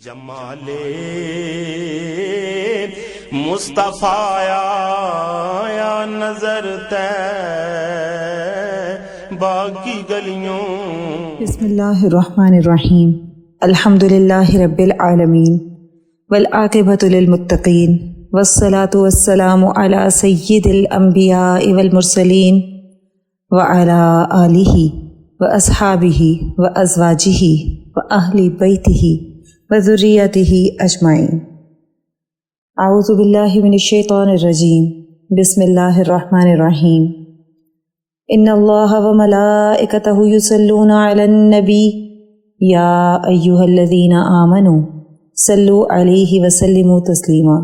جمال مصطفیٰ یا نظر طیبہ کی گلیوں. بسم اللہ الرحمن الرحیم. الحمدللہ رب العالمین والعاقبۃ للمتقین والصلاة والسلام علی سید الانبیاء والمرسلین وعلی آلہ واصحابہ وازواجہ واہل بیتہ وذریتہ اجمعین. اعوذ باللہ من الشیطان الرجیم. بسم اللہ الرحمن الرحیم. ان اللہ وملائکتہ یصلون علی النبی یا ایہا الذین آمنوا صلوا علیہ وسلموا تسلیما.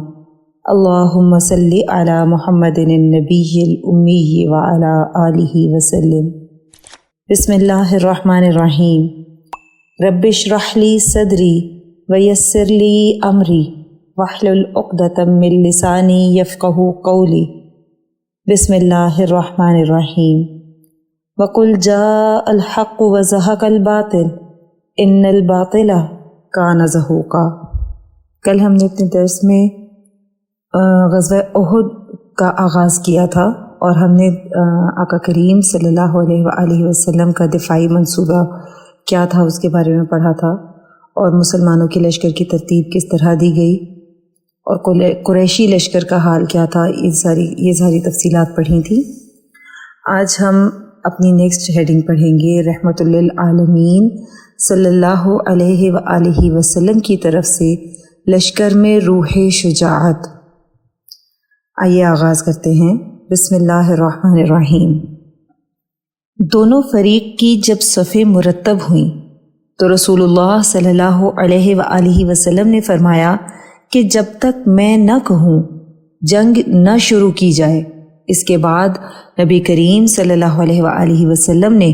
اللہم صل علی محمد النبی الامی وعلی آلہ وسلم. بسم اللہ الرحمن الرحیم. رب اشرح لی صدری ویسر لی امری واحلل عقدۃ من لسانی یفقہوا قولی. بسم اللہ الرحمن الرحیم. وقل جاء الحق وزہق الباطل ان الباطل کان زہوقا. کل ہم نے اپنے درس میں غزوہ احد کا آغاز کیا تھا اور ہم نے آقا کریم صلی اللہ علیہ وآلہ وسلم کا دفاعی منصوبہ کیا تھا اس کے بارے میں پڑھا تھا، اور مسلمانوں کے لشکر کی ترتیب کس طرح دی گئی اور قریشی لشکر کا حال کیا تھا، یہ ساری تفصیلات پڑھی تھیں. آج ہم اپنی نیکسٹ ہیڈنگ پڑھیں گے رحمۃ للعالمین صلی اللہ علیہ وآلہ وسلم کی طرف سے لشکر میں روح شجاعت. آئیے آغاز کرتے ہیں. بسم اللہ الرحمن الرحیم. دونوں فریق کی جب صفیں مرتب ہوئیں تو رسول اللہ صلی اللہ علیہ وآلہ وسلم نے فرمایا کہ جب تک میں نہ کہوں جنگ نہ شروع کی جائے. اس کے بعد نبی کریم صلی اللہ علیہ وآلہ وسلم نے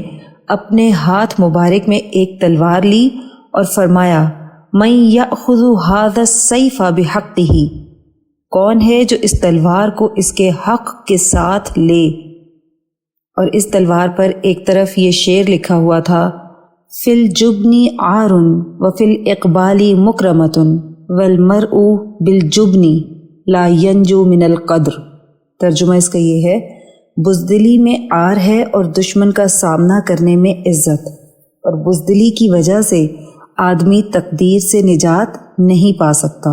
اپنے ہاتھ مبارک میں ایک تلوار لی اور فرمایا من یأخذ ھذا السیف بحقہ، کون ہے جو اس تلوار کو اس کے حق کے ساتھ لے. اور اس تلوار پر ایک طرف یہ شعر لکھا ہوا تھا فی الجبن عار وفی الاقبال مکرمۃ والمرء بالجبن لا ینجو من القدر. ترجمہ اس کا یہ ہے بزدلی میں عار ہے اور دشمن کا سامنا کرنے میں عزت، اور بزدلی کی وجہ سے آدمی تقدیر سے نجات نہیں پا سکتا.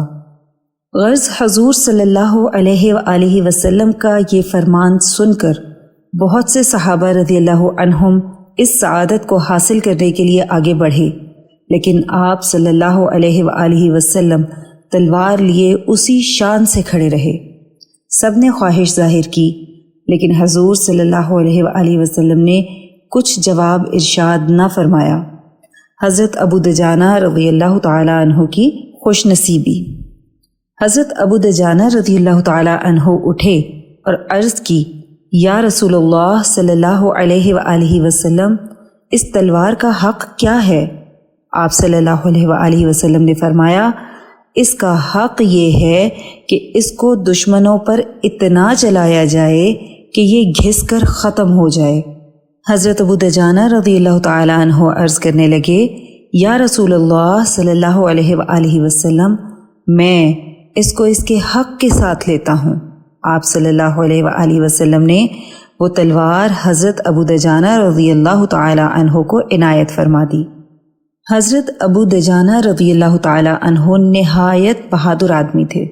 غرض حضور صلی اللہ علیہ وآلہ وسلم کا یہ فرمان سن کر بہت سے صحابہ رضی اللہ عنہم اس سعادت کو حاصل کرنے کے لیے آگے بڑھے، لیکن آپ صلی اللہ علیہ وآلہ وسلم تلوار لیے اسی شان سے کھڑے رہے. سب نے خواہش ظاہر کی، لیکن حضور صلی اللہ علیہ وآلہ وسلم نے کچھ جواب ارشاد نہ فرمایا. حضرت ابو دجانہ رضی اللہ تعالی عنہ کی خوش نصیبی. حضرت ابو دجانہ رضی اللہ تعالی عنہ اٹھے اور عرض کی یا رسول اللہ صلی اللہ علیہ وآلہ وسلم، اس تلوار کا حق کیا ہے؟ آپ صلی اللہ علیہ وآلہ وسلم نے فرمایا اس کا حق یہ ہے کہ اس کو دشمنوں پر اتنا چلایا جائے کہ یہ گھس کر ختم ہو جائے. حضرت ابو دجانہ رضی اللہ تعالی عنہ عرض کرنے لگے یا رسول اللہ صلی اللہ علیہ وآلہ وسلم، میں اس کو اس کے حق کے ساتھ لیتا ہوں. آپ صلی اللہ علیہ وآلہ وسلم نے وہ تلوار حضرت ابو دجانہ رضی اللہ تعالی عنہ کو عنایت فرما دی. حضرت ابو دجانہ رضی اللہ تعالی عنہ نہایت بہادر آدمی تھے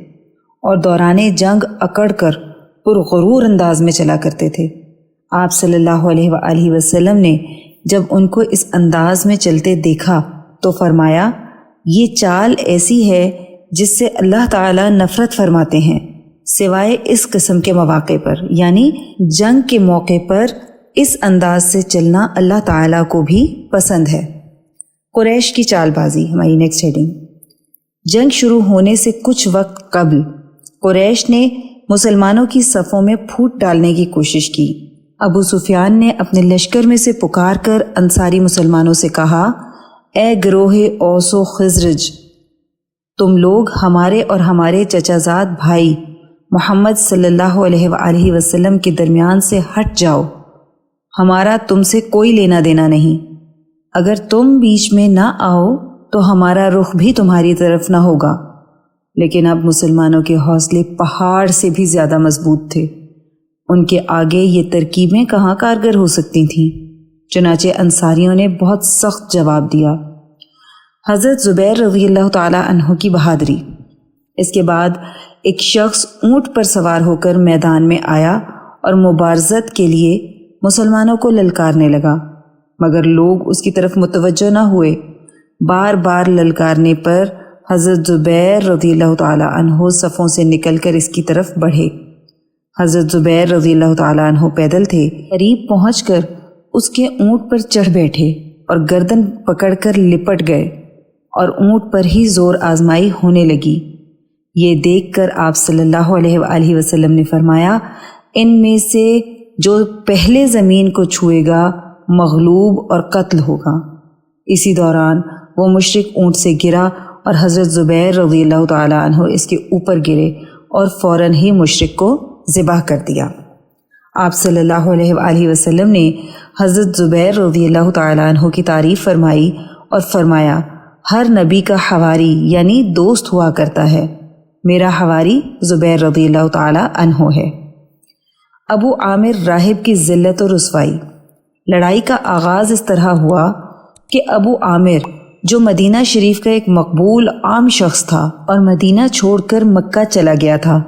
اور دوران جنگ اکڑ کر پرغرور انداز میں چلا کرتے تھے. آپ صلی اللہ علیہ وآلہ وسلم نے جب ان کو اس انداز میں چلتے دیکھا تو فرمایا یہ چال ایسی ہے جس سے اللہ تعالی نفرت فرماتے ہیں، سوائے اس قسم کے مواقع پر، یعنی جنگ کے موقع پر اس انداز سے چلنا اللہ تعالیٰ کو بھی پسند ہے. قریش کی چال بازی. ہماری نیکسٹ ہیڈنگ. جنگ شروع ہونے سے کچھ وقت قبل قریش نے مسلمانوں کی صفوں میں پھوٹ ڈالنے کی کوشش کی. ابو سفیان نے اپنے لشکر میں سے پکار کر انصاری مسلمانوں سے کہا اے گروہ اوس و خزرج، تم لوگ ہمارے اور ہمارے چچا زاد بھائی محمد صلی اللہ علیہ وآلہ وسلم کے درمیان سے ہٹ جاؤ، ہمارا تم سے کوئی لینا دینا نہیں. اگر تم بیچ میں نہ آؤ تو ہمارا رخ بھی تمہاری طرف نہ ہوگا۔ لیکن اب مسلمانوں کے حوصلے پہاڑ سے بھی زیادہ مضبوط تھے، ان کے آگے یہ ترکیبیں کہاں کارگر ہو سکتی تھیں۔ چنانچہ انصاریوں نے بہت سخت جواب دیا۔ حضرت زبیر رضی اللہ تعالی عنہ کی بہادری۔ اس کے بعد ایک شخص اونٹ پر سوار ہو کر میدان میں آیا اور مبارزت کے لیے مسلمانوں کو للکارنے لگا، مگر لوگ اس کی طرف متوجہ نہ ہوئے۔ بار بار للکارنے پر حضرت زبیر رضی اللہ تعالی عنہ صفوں سے نکل کر اس کی طرف بڑھے۔ حضرت زبیر رضی اللہ تعالی عنہ پیدل تھے، قریب پہنچ کر اس کے اونٹ پر چڑھ بیٹھے اور گردن پکڑ کر لپٹ گئے اور اونٹ پر ہی زور آزمائی ہونے لگی۔ یہ دیکھ کر آپ صلی اللہ علیہ وآلہ وسلم نے فرمایا، ان میں سے جو پہلے زمین کو چھوئے گا مغلوب اور قتل ہوگا۔ اسی دوران وہ مشرک اونٹ سے گرا اور حضرت زبیر رضی اللہ تعالی عنہ اس کے اوپر گرے اور فوراً ہی مشرک کو ذبح کر دیا۔ آپ صلی اللہ علیہ وآلہ وسلم نے حضرت زبیر رضی اللہ تعالی عنہ کی تعریف فرمائی اور فرمایا، ہر نبی کا حواری یعنی دوست ہوا کرتا ہے، میرا حواری زبیر رضی اللہ تعالی عنہ ہے۔ ابو عامر راہب کی ذلت و رسوائی۔ لڑائی کا آغاز اس طرح ہوا کہ ابو عامر، جو مدینہ شریف کا ایک مقبول عام شخص تھا اور مدینہ چھوڑ کر مکہ چلا گیا تھا،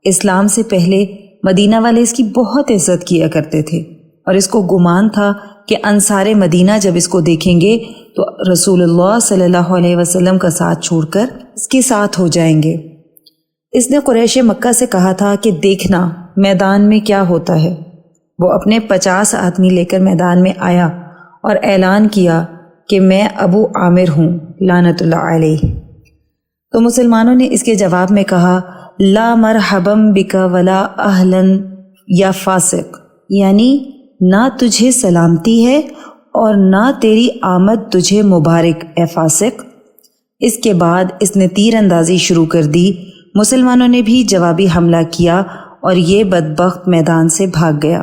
اسلام سے پہلے مدینہ والے اس کی بہت عزت کیا کرتے تھے اور اس کو گمان تھا کہ انصار مدینہ جب اس کو دیکھیں گے تو رسول اللہ صلی اللہ علیہ وسلم کا ساتھ چھوڑ کر اس کے ساتھ ہو جائیں گے۔ اس نے قریش مکہ سے کہا تھا کہ دیکھنا میدان میں کیا ہوتا ہے۔ وہ اپنے 50 آدمی لے کر میدان میں آیا اور اعلان کیا کہ میں ابو عامر ہوں لعنت اللہ علیہ۔ تو مسلمانوں نے اس کے جواب میں کہا، لا مرحبم بک ولا اہلن یا فاسق، یعنی نہ تجھے سلامتی ہے اور نہ تیری آمد تجھے مبارک اے فاسق۔ اس کے بعد اس نے تیر اندازی شروع کر دی۔ مسلمانوں نے بھی جوابی حملہ کیا اور یہ بدبخت میدان سے بھاگ گیا۔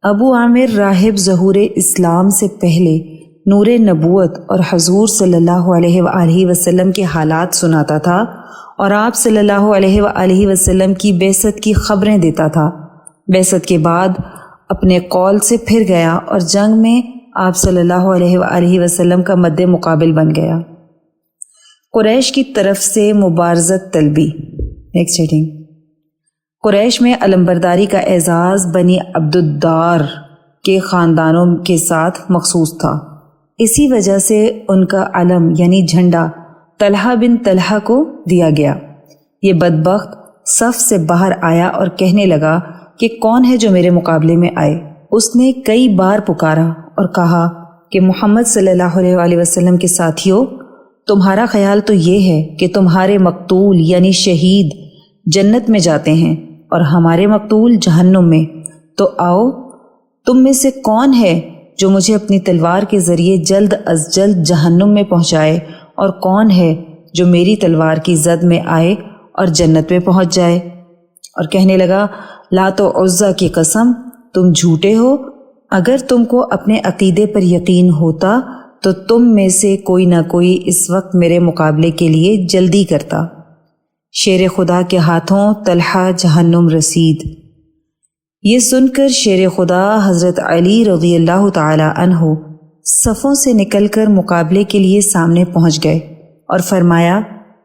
ابو عامر راہب ظہور اسلام سے پہلے نور نبوت اور حضور صلی اللہ علیہ وآلہ وسلم کے حالات سناتا تھا اور آپ صلی اللہ علیہ وآلہ وسلم کی بعثت کی خبریں دیتا تھا۔ بعثت کے بعد اپنے قول سے پھر گیا اور جنگ میں آپ صلی اللہ علیہ وآلہ وسلم کا مد مقابل بن گیا۔ قریش کی طرف سے مبارزت طلبی۔ Next heading. قریش میں علمبرداری کا اعزاز بنی عبد الدار کے خاندانوں کے ساتھ مخصوص تھا، اسی وجہ سے ان کا علم یعنی جھنڈا طلحہ بن طلحہ کو دیا گیا۔ یہ بدبخت صف سے باہر آیا اور کہنے لگا کہ کون ہے جو میرے مقابلے میں آئے۔ اس نے کئی بار پکارا اور کہا کہ محمد صلی اللہ علیہ وآلہ وسلم کے ساتھیوں، تمہارا خیال تو یہ ہے کہ تمہارے مقتول یعنی شہید جنت میں جاتے ہیں اور ہمارے مقتول جہنم میں، تو آؤ تم میں سے کون ہے جو مجھے اپنی تلوار کے ذریعے جلد از جلد جہنم میں پہنچائے، اور کون ہے جو میری تلوار کی زد میں آئے اور جنت میں پہنچ جائے۔ اور کہنے لگا، لات و عزا کی قسم تم جھوٹے ہو، اگر تم کو اپنے عقیدے پر یقین ہوتا تو تم میں سے کوئی نہ کوئی اس وقت میرے مقابلے کے لیے جلدی کرتا۔ شیر خدا کے ہاتھوں طلحہ جہنم رسید۔ یہ سن کر شیر خدا حضرت علی رضی اللہ تعالی عنہ صفوں سے نکل کر مقابلے کے لیے سامنے پہنچ گئے اور فرمایا،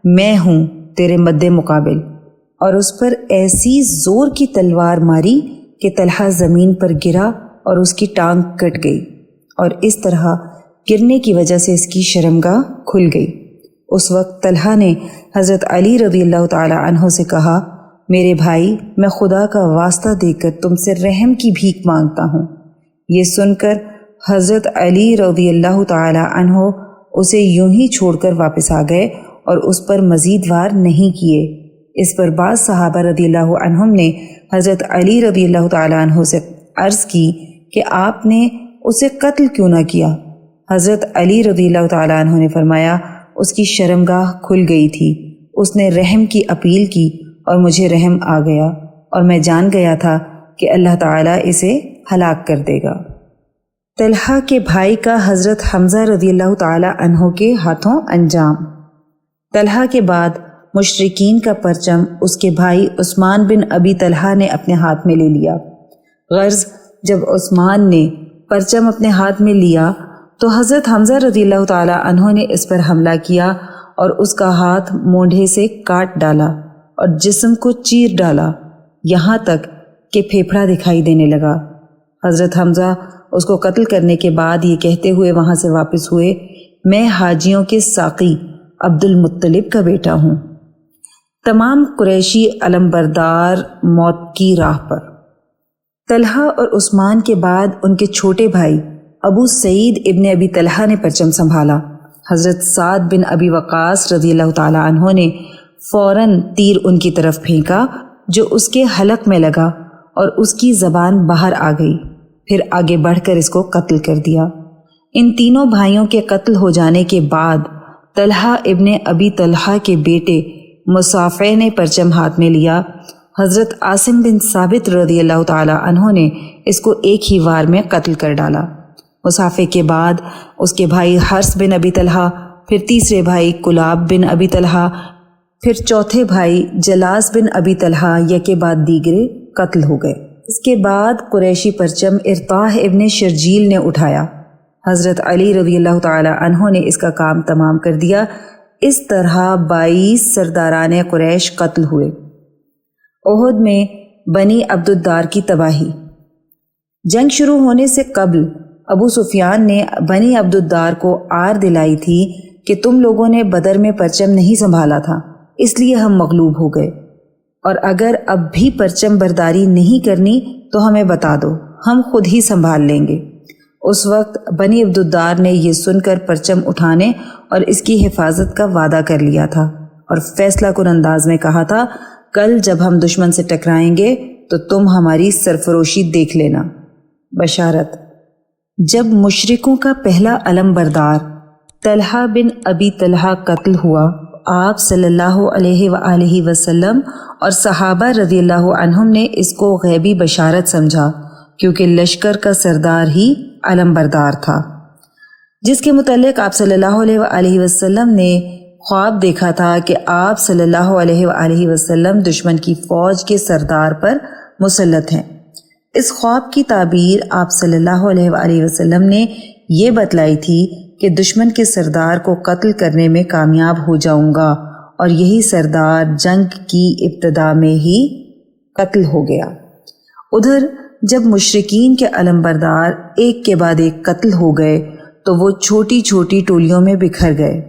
میں ہوں تیرے مد مقابل، اور اس پر ایسی زور کی تلوار ماری کہ طلحہ زمین پر گرا اور اس کی ٹانگ کٹ گئی، اور اس طرح گرنے کی وجہ سے اس کی شرمگاہ کھل گئی۔ اس وقت طلحہ نے حضرت علی رضی اللہ تعالی عنہ سے کہا، میرے بھائی، میں خدا کا واسطہ دے کر تم سے رحم کی بھیک مانگتا ہوں۔ یہ سن کر حضرت علی رضی اللہ تعالی عنہ اسے یوں ہی چھوڑ کر واپس آ گئے اور اس پر مزید وار نہیں کیے۔ اس پر بعض صحابہ رضی اللہ عنہم نے حضرت علی رضی اللہ تعالی عنہ سے عرض کی کہ آپ نے اسے قتل کیوں نہ کیا؟ حضرت علی رضی اللہ تعالی عنہ نے فرمایا، اس کی شرمگاہ کھل گئی تھی، اس نے رحم کی اپیل کی اور مجھے رحم آ گیا، اور میں جان گیا تھا کہ اللہ تعالیٰ اسے ہلاک کر دے گا۔ طلحہ کے بھائی کا حضرت حمزہ رضی اللہ تعالی عنہ کے ہاتھوں انجام۔ طلحہ کے بعد مشرکین کا پرچم اس کے بھائی عثمان بن ابی طلحہ نے اپنے ہاتھ میں لے لیا۔ غرض جب عثمان نے پرچم اپنے ہاتھ میں لیا تو حضرت حمزہ رضی اللہ تعالی عنہ نے اس پر حملہ کیا اور اس کا ہاتھ مونڈھے سے کاٹ ڈالا اور جسم کو چیر ڈالا، یہاں تک کہ پھیپھڑا دکھائی دینے لگا۔ حضرت حمزہ اس کو قتل کرنے کے بعد یہ کہتے ہوئے وہاں سے واپس ہوئے، میں حاجیوں کے ساقی عبد المطلب کا بیٹا ہوں۔ تمام قریشی علمبردار موت کی راہ پر۔ طلحہ اور عثمان کے بعد ان کے چھوٹے بھائی ابو سعید ابن ابی طلحہ نے پرچم سنبھالا۔ حضرت سعد بن ابی وقاص رضی اللہ تعالی عنہ نے فوراً تیر ان کی طرف پھینکا جو اس کے حلق میں لگا اور اس کی زبان باہر آ گئی، پھر آگے بڑھ کر اس کو قتل کر دیا۔ ان تینوں بھائیوں کے قتل ہو جانے کے بعد طلحہ ابن ابی طلحہ کے بیٹے مصافع نے پرچم ہاتھ میں لیا۔ حضرت عاصم بن ثابت رضی اللہ تعالی عنہ نے اس کو ایک ہی وار میں قتل کر ڈالا۔ مصافع کے بعد اس کے بھائی حرث بن ابی طلحہ، پھر تیسرے بھائی کلاب بن ابی طلحہ، پھر چوتھے بھائی جلاس بن ابی طلحہ یکے بعد دیگرے قتل ہو گئے۔ اس کے بعد قریشی پرچم ارطاح ابن شرجیل نے اٹھایا۔ حضرت علی رضی اللہ تعالی عنہ نے اس کا کام تمام کر دیا۔ اس طرح 22 سرداران قریش قتل ہوئے۔ احد میں بنی عبد الدار کی تباہی۔ جنگ شروع ہونے سے قبل ابو سفیان نے بنی عبد الدار کو آر دلائی تھی کہ تم لوگوں نے بدر میں پرچم نہیں سنبھالا تھا، اس لیے ہم مغلوب ہو گئے، اور اگر اب بھی پرچم برداری نہیں کرنی تو ہمیں بتا دو، ہم خود ہی سنبھال لیں گے۔ اس وقت بنی عبد الدار نے یہ سن کر پرچم اٹھانے اور اس کی حفاظت کا وعدہ کر لیا تھا اور فیصلہ کن انداز میں کہا تھا، کل جب ہم دشمن سے ٹکرائیں گے تو تم ہماری سرفروشی دیکھ لینا۔ بشارت: جب مشرکوں کا پہلا علم بردار طلحہ بن ابی طلحہ قتل ہوا، آپ صلی اللہ علیہ وآلہ وسلم اور صحابہ رضی اللہ عنہم نے اس کو غیبی بشارت سمجھا، کیونکہ لشکر کا سردار ہی علم بردار تھا، جس کے متعلق آپ صلی اللہ علیہ وآلہ وسلم نے خواب دیکھا تھا کہ آپ صلی اللہ علیہ وآلہ وسلم دشمن کی فوج کے سردار پر مسلط ہیں۔ اس خواب کی تعبیر آپ صلی اللہ علیہ وآلہ وسلم نے یہ بتلائی تھی کہ دشمن کے سردار کو قتل کرنے میں کامیاب ہو جاؤں گا، اور یہی سردار جنگ کی ابتدا میں ہی قتل ہو گیا۔ ادھر جب مشرکین کے علم بردار ایک کے بعد ایک قتل ہو گئے تو وہ چھوٹی چھوٹی ٹولیوں میں بکھر گئے۔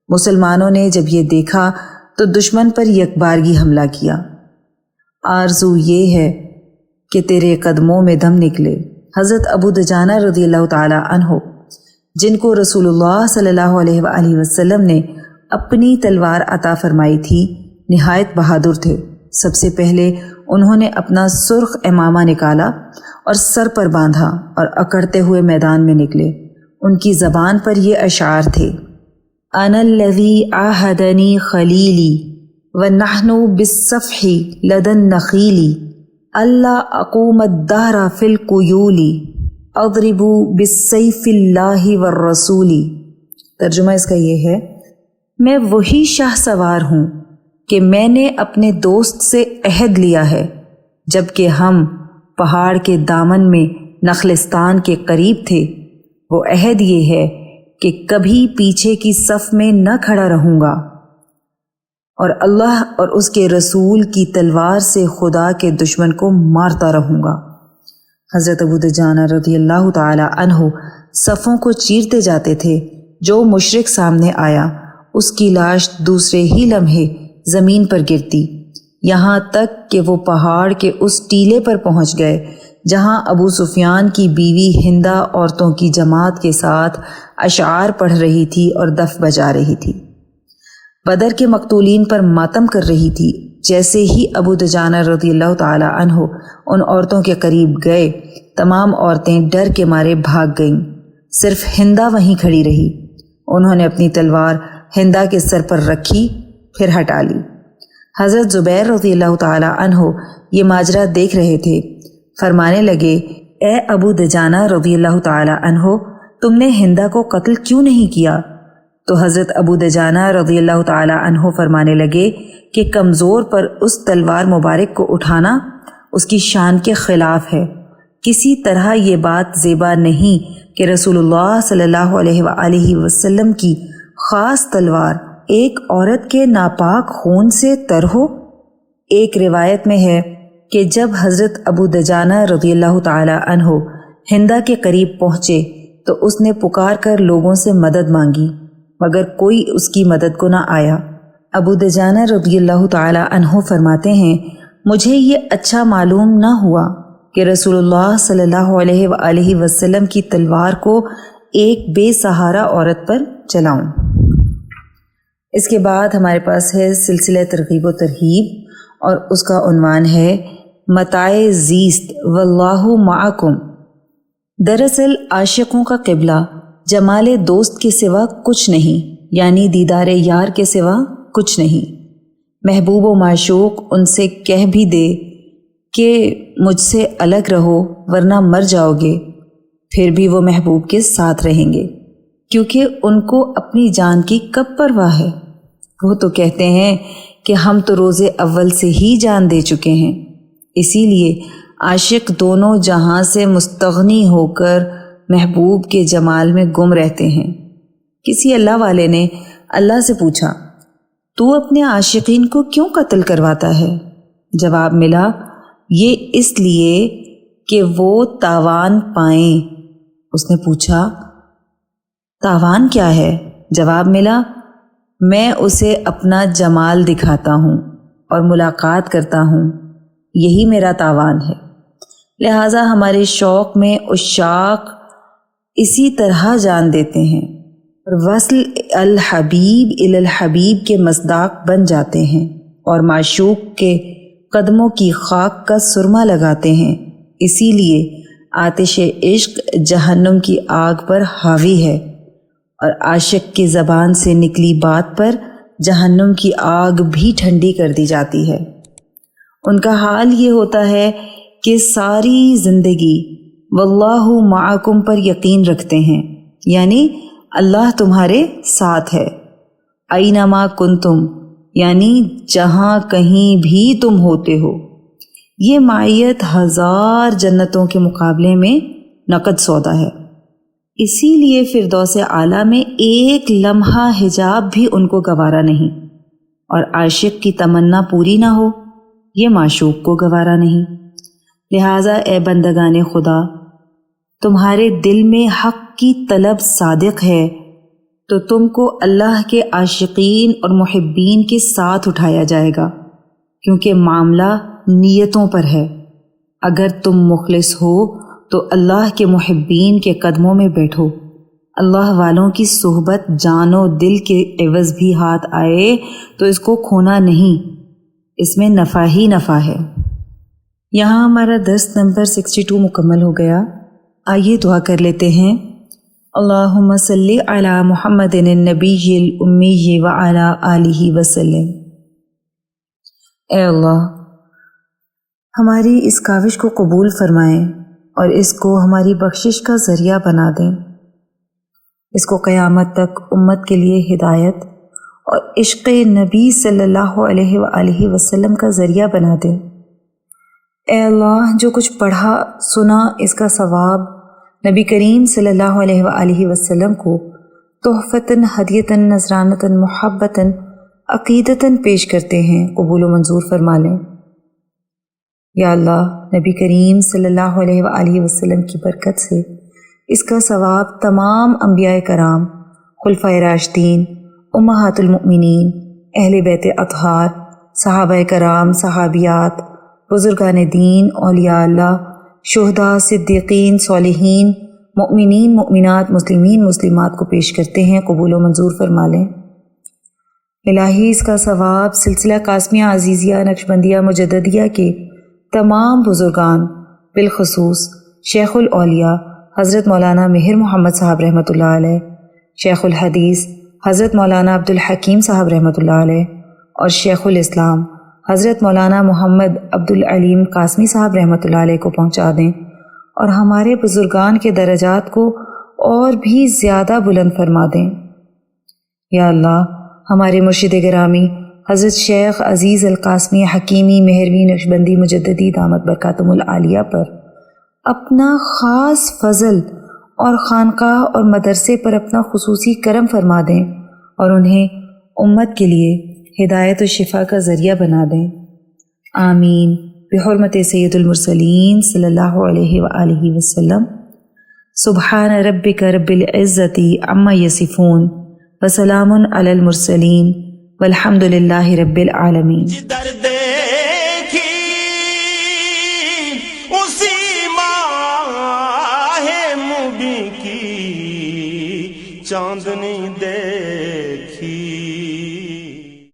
مسلمانوں نے جب یہ دیکھا تو دشمن پر یکبارگی حملہ کیا۔ آرزو یہ ہے کہ تیرے قدموں میں دم نکلے۔ حضرت ابو دجانہ رضی اللہ تعالی عنہ، جن کو رسول اللہ صلی اللہ علیہ وآلہ وسلم نے اپنی تلوار عطا فرمائی تھی، نہایت بہادر تھے۔ سب سے پہلے انہوں نے اپنا سرخ امامہ نکالا اور سر پر باندھا اور اکڑتے ہوئے میدان میں نکلے۔ ان کی زبان پر یہ اشعار تھے: انا الذی عاہدنی خلیلی ونحن بالصفح لدى النخیل اللہ اقوم الدہر فی القیول اضرب بالسیف اللہ والرسول۔ ترجمہ اس کا یہ ہے، میں وہی شاہ سوار ہوں کہ میں نے اپنے دوست سے عہد لیا ہے جب کہ ہم پہاڑ کے دامن میں نخلستان کے قریب تھے۔ وہ عہد یہ ہے کہ کبھی پیچھے کی صف میں نہ کھڑا رہوں گا، اور اللہ اور اس کے رسول کی تلوار سے خدا کے دشمن کو مارتا رہوں گا۔ حضرت ابو دجانہ رضی اللہ تعالی عنہ صفوں کو چیرتے جاتے تھے۔ جو مشرک سامنے آیا اس کی لاش دوسرے ہی لمحے زمین پر گرتی، یہاں تک کہ وہ پہاڑ کے اس ٹیلے پر پہنچ گئے جہاں ابو سفیان کی بیوی ہندہ عورتوں کی جماعت کے ساتھ اشعار پڑھ رہی تھی اور دف بجا رہی تھی، بدر کے مقتولین پر ماتم کر رہی تھی۔ جیسے ہی ابو دجانہ رضی اللہ تعالی عنہ ان عورتوں کے قریب گئے، تمام عورتیں ڈر کے مارے بھاگ گئیں، صرف ہندہ وہیں کھڑی رہی۔ انہوں نے اپنی تلوار ہندہ کے سر پر رکھی، پھر ہٹا لی۔ حضرت زبیر رضی اللہ تعالی عنہ یہ ماجرا دیکھ رہے تھے، فرمانے لگے اے ابو دجانہ رضی اللہ تعالی عنہ، تم نے ہندہ کو قتل کیوں نہیں کیا؟ تو حضرت ابو دجانہ رضی اللہ تعالی عنہ فرمانے لگے کہ کمزور پر اس تلوار مبارک کو اٹھانا اس کی شان کے خلاف ہے۔ کسی طرح یہ بات زیبا نہیں کہ رسول اللہ صلی اللہ علیہ وآلہ وسلم کی خاص تلوار ایک عورت کے ناپاک خون سے تر ہو۔ ایک روایت میں ہے کہ جب حضرت ابو دجانہ رضی اللہ تعالی عنہ ہندہ کے قریب پہنچے تو اس نے پکار کر لوگوں سے مدد مانگی، مگر کوئی اس کی مدد کو نہ آیا۔ ابو دجانہ رضی اللہ تعالی عنہ فرماتے ہیں، مجھے یہ اچھا معلوم نہ ہوا کہ رسول اللہ صلی اللہ علیہ وآلہ وسلم کی تلوار کو ایک بے سہارا عورت پر چلاؤں۔ اس کے بعد ہمارے پاس ہے سلسلہ ترغیب و ترہیب، اور اس کا عنوان ہے متاع زیست واللہ معکم۔ دراصل عاشقوں کا قبلہ جمال دوست کے سوا کچھ نہیں، یعنی دیدار یار کے سوا کچھ نہیں۔ محبوب و معشوق ان سے کہہ بھی دے کہ مجھ سے الگ رہو ورنہ مر جاؤ گے، پھر بھی وہ محبوب کے ساتھ رہیں گے، کیونکہ ان کو اپنی جان کی کب پرواہ ہے۔ وہ تو کہتے ہیں کہ ہم تو روز اول سے ہی جان دے چکے ہیں۔ اسی لیے عاشق دونوں جہاں سے مستغنی ہو کر محبوب کے جمال میں گم رہتے ہیں۔ کسی اللہ والے نے اللہ سے پوچھا، تو اپنے عاشقین کو کیوں قتل کرواتا ہے؟ جواب ملا، یہ اس لیے کہ وہ تاوان پائیں۔ اس نے پوچھا، تاوان کیا ہے؟ جواب ملا، میں اسے اپنا جمال دکھاتا ہوں اور ملاقات کرتا ہوں، یہی میرا تاوان ہے۔ لہٰذا ہمارے شوق میں عشاق اسی طرح جان دیتے ہیں اور وصل الحبیب الی الحبیب کے مصداق بن جاتے ہیں، اور معشوق کے قدموں کی خاک کا سرما لگاتے ہیں۔ اسی لیے آتش عشق جہنم کی آگ پر حاوی ہے، اور عاشق کی زبان سے نکلی بات پر جہنم کی آگ بھی ٹھنڈی کر دی جاتی ہے۔ ان کا حال یہ ہوتا ہے کہ ساری زندگی واللہ معکم پر یقین رکھتے ہیں، یعنی اللہ تمہارے ساتھ ہے۔ اینما کنتم، یعنی جہاں کہیں بھی تم ہوتے ہو۔ یہ معیت 1000 جنتوں کے مقابلے میں نقد سودا ہے۔ اسی لیے فردوس اعلیٰ میں ایک لمحہ حجاب بھی ان کو گوارا نہیں، اور عاشق کی تمنا پوری نہ ہو یہ معشوق کو گوارا نہیں۔ لہٰذا اے بندگان خدا، تمہارے دل میں حق کی طلب صادق ہے تو تم کو اللہ کے عاشقین اور محبین کے ساتھ اٹھایا جائے گا، کیونکہ معاملہ نیتوں پر ہے۔ اگر تم مخلص ہو تو اللہ کے محبین کے قدموں میں بیٹھو۔ اللہ والوں کی صحبت جان و دل کے عوض بھی ہاتھ آئے تو اس کو کھونا نہیں، اس میں نفع ہی نفع ہے۔ یہاں ہمارا درس نمبر 62 مکمل ہو گیا۔ آئیے دعا کر لیتے ہیں۔ اللہم صلی علی محمد النبی الامی وعلی آلہ وسلم۔ اے اللہ، ہماری اس کاوش کو قبول فرمائیں اور اس کو ہماری بخشش کا ذریعہ بنا دیں۔ اس کو قیامت تک امت کے لیے ہدایت اور عشق نبی صلی اللہ علیہ وآلہ وسلم کا ذریعہ بنا دیں۔ اے اللہ، جو کچھ پڑھا سنا اس کا ثواب نبی کریم صلی اللہ علیہ وآلہ وسلم کو تحفتاً ہدیتاً نذرانتاً محبتاً عقیدتاً پیش کرتے ہیں، قبول و منظور فرما لیں۔ یا اللہ، نبی کریم صلی اللہ علیہ وآلہ وسلم کی برکت سے اس کا ثواب تمام انبیاء کرام، خلفائے راشدین، امہات المؤمنین، اہل بیت اطہار، صحابہ کرام، صحابیات، بزرگان دین، اولیاء اللہ، شہداء، صدیقین، صالحین، مؤمنین، مؤمنات، مسلمین، مسلمات کو پیش کرتے ہیں، قبول و منظور فرما لیں۔ الہی اس کا ثواب سلسلہ قاسمیہ، عزیزیہ، نقشبندیہ، مجددیہ کے تمام بزرگان، بالخصوص شیخ الاولیاء حضرت مولانا مہر محمد صاحب رحمۃ اللہ علیہ، شیخ الحدیث حضرت مولانا عبدالحکیم صاحب رحمۃ اللہ علیہ، اور شیخ الاسلام حضرت مولانا محمد عبدالعلیم قاسمی صاحب رحمۃ اللہ علیہ کو پہنچا دیں، اور ہمارے بزرگان کے درجات کو اور بھی زیادہ بلند فرما دیں۔ یا اللہ، ہمارے مرشد گرامی حضرت شیخ عزیز القاسمی حکیمی مہروی نقشبندی مجددی دامت برکاتہم العالیہ پر اپنا خاص فضل اور خانقاہ اور مدرسے پر اپنا خصوصی کرم فرما دیں اور انہیں امت کے لیے ہدایت و شفا کا ذریعہ بنا دیں۔ آمین بحرمت سید المرسلین صلی اللہ علیہ وآلہ وسلم۔ سبحان ربک رب العزت عما یصفون وسلام علی المرسلین والحمد للہ رب العالمین۔